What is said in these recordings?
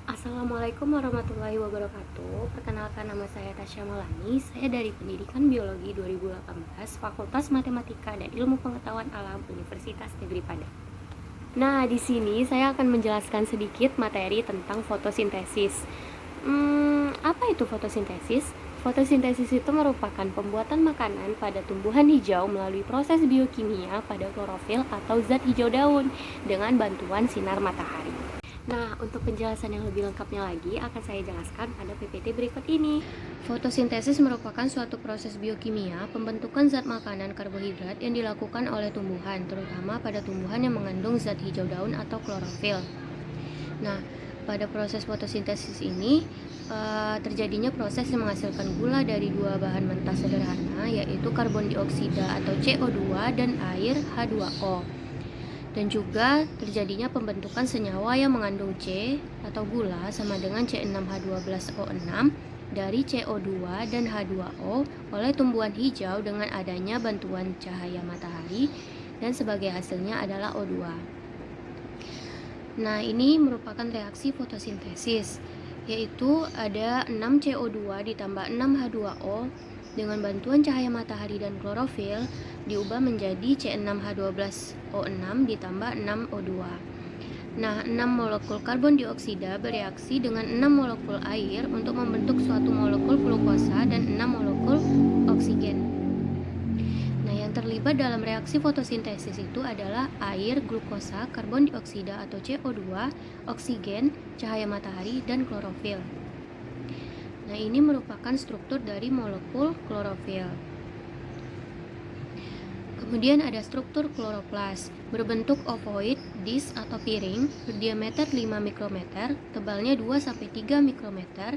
Assalamualaikum warahmatullahi wabarakatuh. Perkenalkan, nama saya Tasya Malani. Saya dari Pendidikan Biologi 2018, Fakultas Matematika dan Ilmu Pengetahuan Alam Universitas Negeri Padang. Nah, di sini saya akan menjelaskan sedikit materi tentang fotosintesis. Apa itu fotosintesis? Fotosintesis itu merupakan pembuatan makanan pada tumbuhan hijau melalui proses biokimia pada klorofil atau zat hijau daun dengan bantuan sinar matahari. Nah, untuk penjelasan yang lebih lengkapnya lagi akan saya jelaskan pada PPT berikut ini. Fotosintesis merupakan suatu proses biokimia pembentukan zat makanan karbohidrat yang dilakukan oleh tumbuhan, terutama pada tumbuhan yang mengandung zat hijau daun atau klorofil. Nah, pada proses fotosintesis ini terjadinya proses yang menghasilkan gula dari dua bahan mentah sederhana, yaitu karbon dioksida atau CO2 dan air H2O. Dan juga terjadinya pembentukan senyawa yang mengandung C atau gula sama dengan C6H12O6 dari CO2 dan H2O oleh tumbuhan hijau dengan adanya bantuan cahaya matahari, dan sebagai hasilnya adalah O2. Nah, ini merupakan reaksi fotosintesis, yaitu ada 6 CO2 ditambah 6 H2O dengan bantuan cahaya matahari dan klorofil diubah menjadi C6H12O6 ditambah 6O2. Nah, 6 molekul karbon dioksida bereaksi dengan 6 molekul air untuk membentuk suatu molekul glukosa dan 6 molekul oksigen. Nah, yang terlibat dalam reaksi fotosintesis itu adalah air, glukosa, karbon dioksida atau CO2, oksigen, cahaya matahari, dan klorofil. Nah, ini merupakan struktur dari molekul klorofil. Kemudian ada struktur kloroplas, berbentuk ovoid, disk atau piring, berdiameter 5 mikrometer, tebalnya 2-3 mikrometer,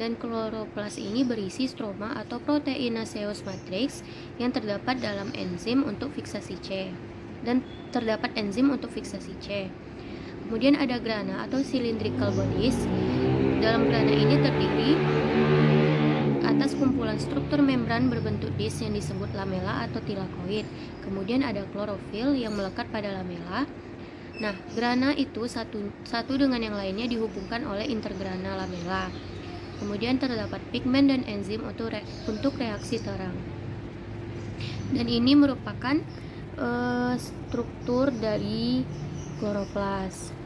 dan kloroplas ini berisi stroma atau proteinaceous matrix yang terdapat dalam enzim untuk fiksasi C. Kemudian ada grana atau cylindrical bodies. Dalam grana ini terdiri atas kumpulan struktur membran berbentuk disk yang disebut lamela atau tilakoid. Kemudian ada klorofil yang melekat pada lamela. Nah, grana itu satu dengan yang lainnya dihubungkan oleh intergrana lamela. Kemudian terdapat pigmen dan enzim untuk reaksi terang. Dan ini merupakan struktur dari kloroplas.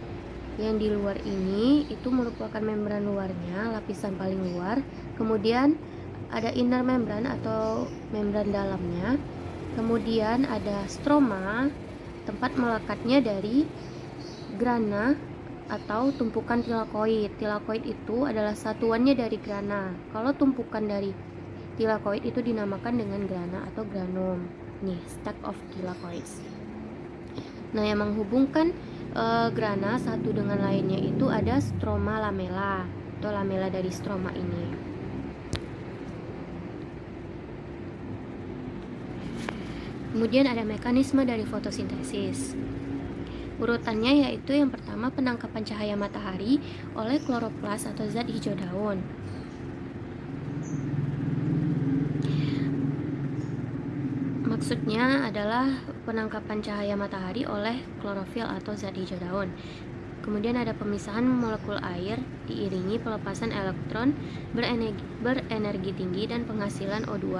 Yang di luar ini itu merupakan membran luarnya, lapisan paling luar. Kemudian ada inner membran atau membran dalamnya. Kemudian ada stroma, tempat melekatnya dari grana atau tumpukan tilakoid. Tilakoid itu adalah satuannya dari grana. Kalau tumpukan dari tilakoid itu dinamakan dengan grana atau granum. Nih, stack of tilakoids. Nah, yang menghubungkan grana satu dengan lainnya itu ada stroma lamela atau lamela dari stroma ini. Kemudian ada mekanisme dari fotosintesis. Urutannya yaitu yang pertama penangkapan cahaya matahari oleh kloroplas atau zat hijau daun. Maksudnya adalah penangkapan cahaya matahari oleh klorofil atau zat hijau daun. Kemudian ada pemisahan molekul air diiringi pelepasan elektron berenergi tinggi dan penghasilan O2.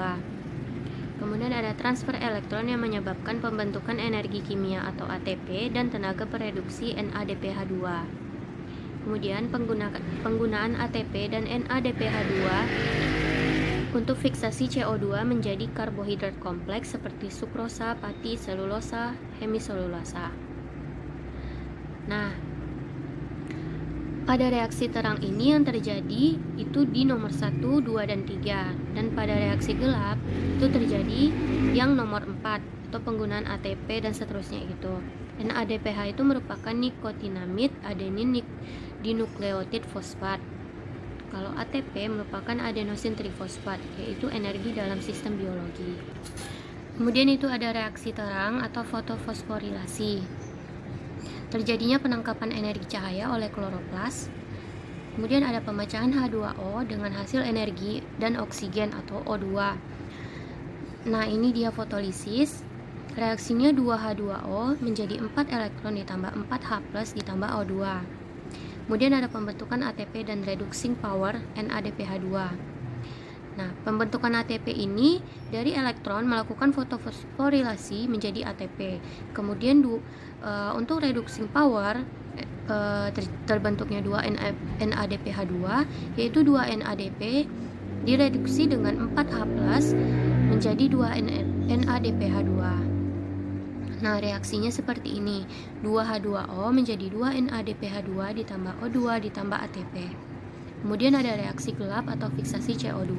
Kemudian ada transfer elektron yang menyebabkan pembentukan energi kimia atau ATP dan tenaga pereduksi NADPH2. Kemudian penggunaan ATP dan NADPH2 untuk fiksasi CO2 menjadi karbohidrat kompleks seperti sukrosa, pati, selulosa, hemiselulosa. Nah, pada reaksi terang ini yang terjadi itu di nomor 1, 2, dan 3. Dan pada reaksi gelap itu terjadi yang nomor 4 atau penggunaan ATP dan seterusnya itu. NADPH itu merupakan nikotinamid adenin dinukleotid fosfat. Kalau ATP merupakan adenosin trifosfat, yaitu energi dalam sistem biologi. Kemudian itu ada reaksi terang atau fotofosforilasi. Terjadinya penangkapan energi cahaya oleh kloroplas. Kemudian ada pemecahan H2O dengan hasil energi dan oksigen atau O2. Nah, ini dia fotolisis. Reaksinya 2H2O menjadi 4 elektron ditambah 4H+ ditambah O2. Kemudian ada pembentukan ATP dan reducing power NADPH2. Nah, pembentukan ATP ini dari elektron melakukan fotofosforilasi menjadi ATP. Kemudian untuk reducing power terbentuknya 2 NADPH2, yaitu 2 NADP direduksi dengan 4H+ menjadi 2 NADPH2. Nah, reaksinya seperti ini. 2H2O menjadi 2 NADPH2 ditambah O2 ditambah ATP. Kemudian ada reaksi gelap atau fiksasi CO2,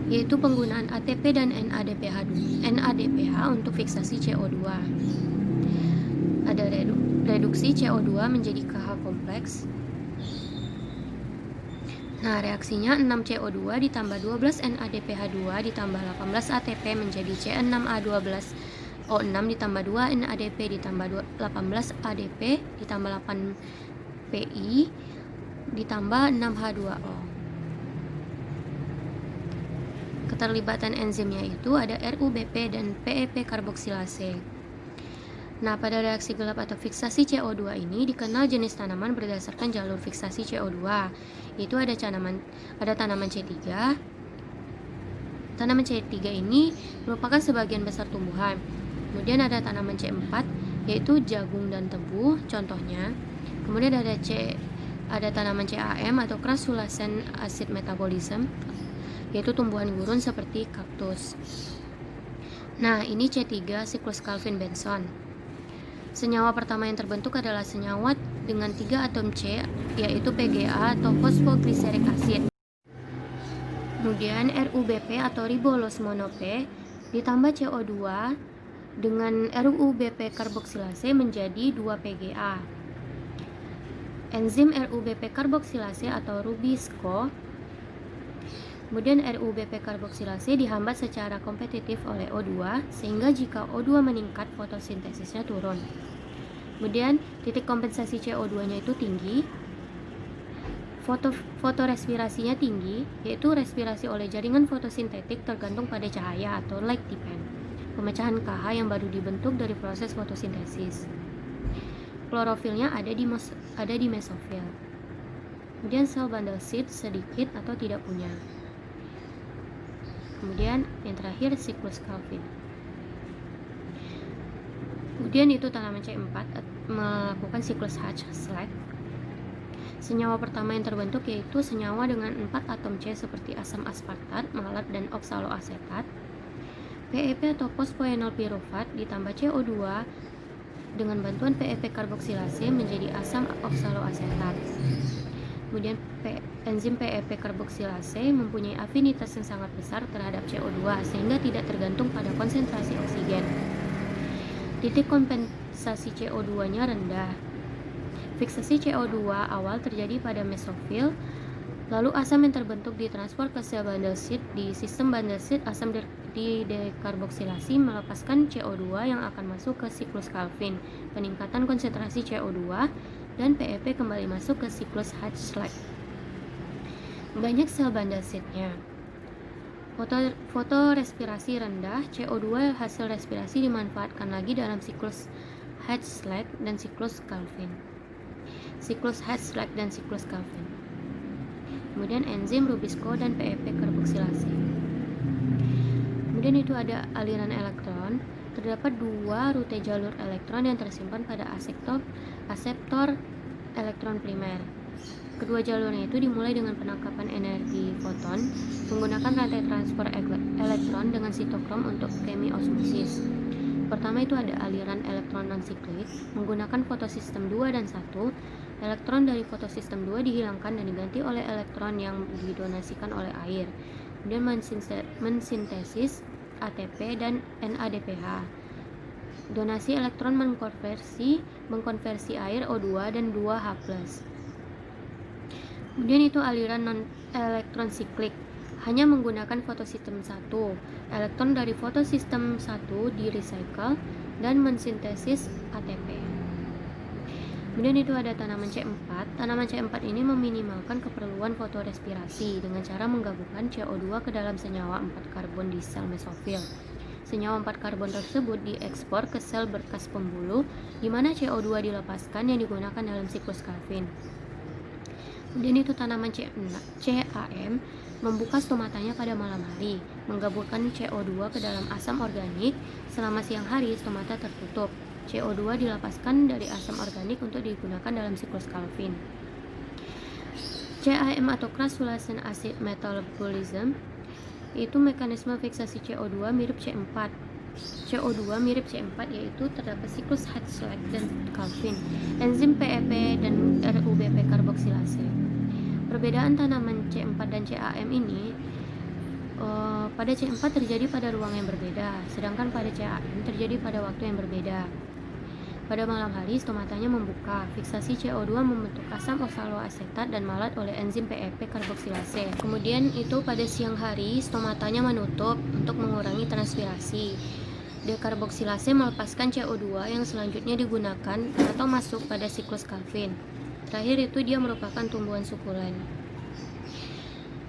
yaitu penggunaan ATP dan NADPH untuk fiksasi CO2. Ada reduksi CO2 menjadi KH kompleks. Nah, reaksinya 6CO2 ditambah 12 NADPH2 ditambah 18 ATP menjadi C6A12O6 ditambah 2 NADP ditambah 18 ADP ditambah 8 PI ditambah 6H2O. Keterlibatan enzimnya itu ada RUBP dan PEP karboksilase. Nah, pada reaksi gelap atau fiksasi CO2 ini dikenal jenis tanaman berdasarkan jalur fiksasi CO2. Yaitu ada tanaman C3. Tanaman C3 ini merupakan sebagian besar tumbuhan. Kemudian ada tanaman C4, yaitu jagung dan tebu contohnya. Kemudian ada tanaman CAM atau crassulacean acid metabolism, yaitu tumbuhan gurun seperti kaktus. Nah, ini C3 siklus Calvin-Benson. Senyawa pertama yang terbentuk adalah senyawa dengan 3 atom C, yaitu PGA atau phosphoglyceric acid. Kemudian RUBP atau ribulose mono P ditambah CO2 dengan RUBP karboksilase menjadi 2 PGA. Enzim RUBP karboksilase atau Rubisco. Kemudian RUBP karboksilase dihambat secara kompetitif oleh O2, sehingga jika O2 meningkat fotosintesisnya turun. Kemudian titik kompensasi CO2-nya itu tinggi. Fotorespirasinya tinggi, yaitu respirasi oleh jaringan fotosintetik tergantung pada cahaya atau light depend. Pemecahan KH yang baru dibentuk dari proses fotosintesis. Klorofilnya ada di mesofil. Kemudian sel bundle seed sedikit atau tidak punya. Kemudian yang terakhir siklus Calvin. Kemudian itu tanaman C4 melakukan siklus Hatch-Slack. Senyawa pertama yang terbentuk yaitu senyawa dengan 4 atom C seperti asam aspartat, malat, dan oksaloasetat. PEP atau phosphoenol pyruvate ditambah CO2 dengan bantuan PEP karboksilase menjadi asam oksaloasetat. Kemudian enzim PEP karboksilase mempunyai afinitas yang sangat besar terhadap CO2 sehingga tidak tergantung pada konsentrasi oksigen. Titik kompensasi CO2-nya rendah. Fiksasi CO2 awal terjadi pada mesofil, lalu asam yang terbentuk ditransfer ke sel bundle seed. Di sistem bundle seed, asam dikarboksilasi melepaskan CO2 yang akan masuk ke siklus Calvin, peningkatan konsentrasi CO2, dan PEP kembali masuk ke siklus Hatch-Slack. Banyak sel bundle seed-nya. Fotorespirasi rendah, CO2 hasil respirasi dimanfaatkan lagi dalam siklus Hatch-Slack dan siklus Calvin. Siklus Hatch-Slack dan siklus Calvin. Kemudian enzim Rubisco dan PEP karboksilase. Kemudian itu ada aliran elektron. Terdapat 2 rute jalur elektron yang tersimpan pada aseptor elektron primer. Kedua jalurnya itu dimulai dengan penangkapan energi foton menggunakan rantai transfer elektron dengan sitokrom untuk chemiosmosis. Pertama itu ada aliran elektron non-siklik menggunakan fotosistem 2 dan 1. Elektron dari fotosistem 2 dihilangkan dan diganti oleh elektron yang didonasikan oleh air. Kemudian mensintesis ATP dan NADPH. Donasi elektron mengkonversi air O2 dan 2H+. Kemudian itu aliran non-elektron siklik, hanya menggunakan fotosistem 1. Elektron dari fotosistem 1 di-recycle dan mensintesis ATP. Kemudian itu ada tanaman C4. Tanaman C4 ini meminimalkan keperluan fotorespirasi dengan cara menggabungkan CO2 ke dalam senyawa 4 karbon di sel mesofil. Senyawa 4 karbon tersebut diekspor ke sel berkas pembuluh, di mana CO2 dilepaskan yang digunakan dalam siklus Calvin. Kemudian itu tanaman CAM membuka stomatanya pada malam hari, menggabungkan CO2 ke dalam asam organik. Selama siang hari, stomata tertutup. CO2 dilepaskan dari asam organik untuk digunakan dalam siklus Calvin. CAM atau crassulacean acid metabolism itu mekanisme fiksasi CO2 mirip C4. CO2 mirip C4 yaitu terdapat siklus Hatch-Like dan Calvin, enzim PEP dan RUBP karboksilase. Perbedaan tanaman C4 dan CAM ini pada C4 terjadi pada ruang yang berbeda, sedangkan pada CAM terjadi pada waktu yang berbeda. Pada malam hari, stomatanya membuka. Fiksasi CO2 membentuk asam oksaloasetat dan malat oleh enzim PEP karboksilase. Kemudian itu pada siang hari, stomatanya menutup untuk mengurangi transpirasi. Dekarboksilase melepaskan CO2 yang selanjutnya digunakan atau masuk pada siklus Calvin. Terakhir itu dia merupakan tumbuhan sukulen.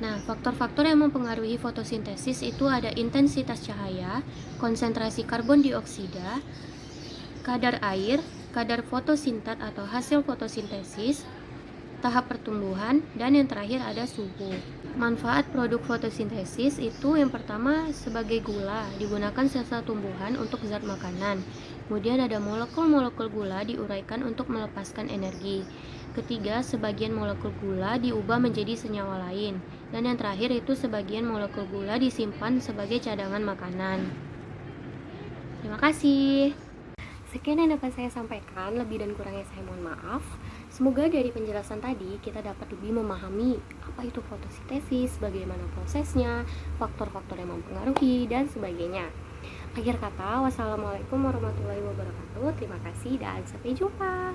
Nah, faktor-faktor yang mempengaruhi fotosintesis itu ada intensitas cahaya, konsentrasi karbon dioksida, kadar air, kadar fotosintat atau hasil fotosintesis, tahap pertumbuhan, dan yang terakhir ada suhu. Manfaat produk fotosintesis itu yang pertama sebagai gula, digunakan sel-sel tumbuhan untuk zat makanan. Kemudian ada molekul-molekul gula diuraikan untuk melepaskan energi. Ketiga, sebagian molekul gula diubah menjadi senyawa lain. Dan yang terakhir itu sebagian molekul gula disimpan sebagai cadangan makanan. Terima kasih. Sekian yang dapat saya sampaikan, lebih dan kurangnya saya mohon maaf. Semoga dari penjelasan tadi kita dapat lebih memahami apa itu fotosintesis, bagaimana prosesnya, faktor-faktor yang mempengaruhi, dan sebagainya. Akhir kata, wassalamualaikum warahmatullahi wabarakatuh. Terima kasih dan sampai jumpa.